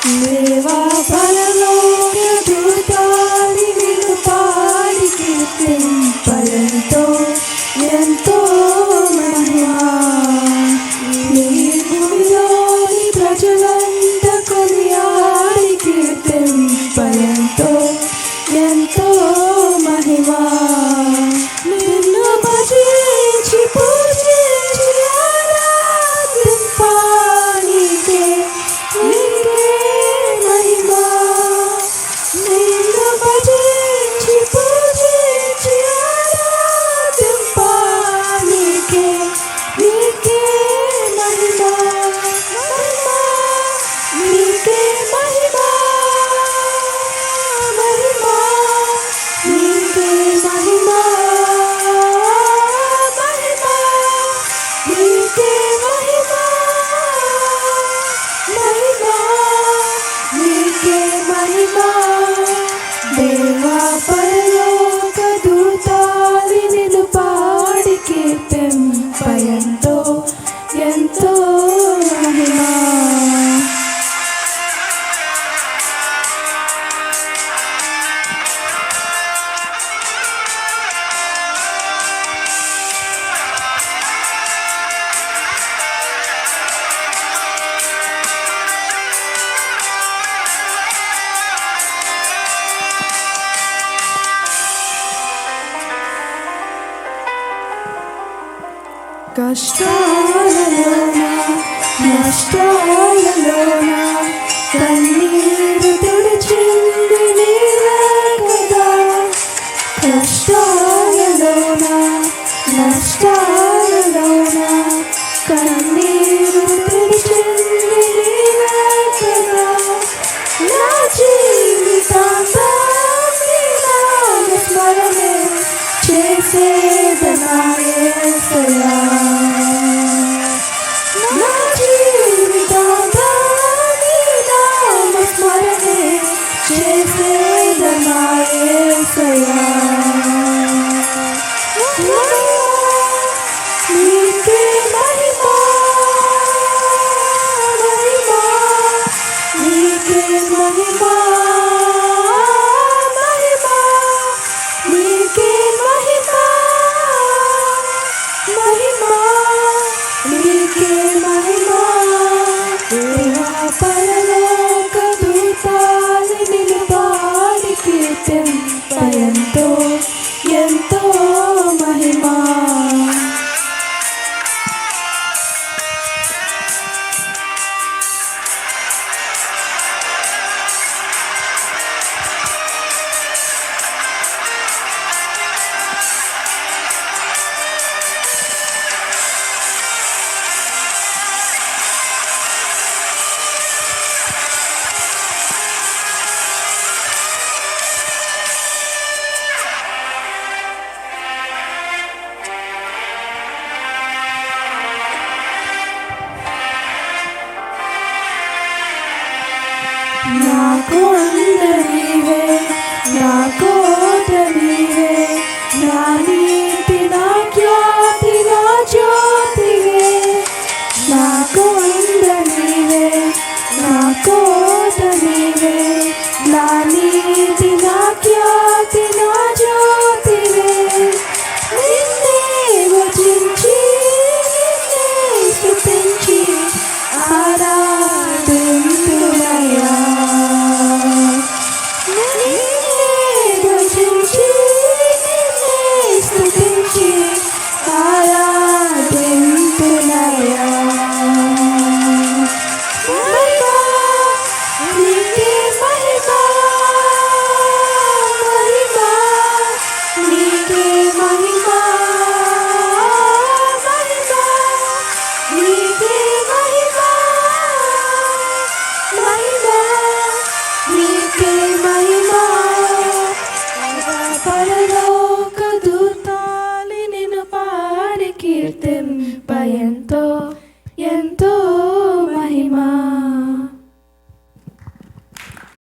దేవా పరలోక దూతాలి నిన్ను పాడి కీర్తింపయంతో ఎంతో మహిమా. నీ భూమిలోని ప్రజలంత కొనియాడి కీర్తింపయంతో ఎంతో మహిమా. నిన్ను భజించి పూజించి ఆరాధింపానికే నీకే మహిమా. నిన్ను భజించి పూజించి ఆరాధింపానికే నీకే మహిమా. మహిమా నీకే మహిమా. మహిమా నీకే మహిమా. మహిమా నీకే మహిమా. మహిమా నీకే మహిమా. దేవా పరలోక దూతాలి నిన్ను పాడి కీర్తింపయంతో ఎంతో మహిమా. కష్టాలలోన నష్టాలలోన కన్నీరు తుడిచింది నీవే కదా. కష్టాలలోన నష్టాలలోన కన్నీరు తుడిచింది నీవే కదా. నా జీవితాంతం నీ నామ స్మరణే చేసేదనా యేసయ్యా. నా జీవితాంతం నీ నామ స్మరణే చేసేదనా యేసయ్యా. నీకే మహిమా. మహిమా నీకే మహిమా. మహిమా నీకే మహిమా. మహిమా నీకే మహిమా. దేవా పరలోక దూతాలి నిన్ను పాడి కీర్తింపయంతో ఎంతో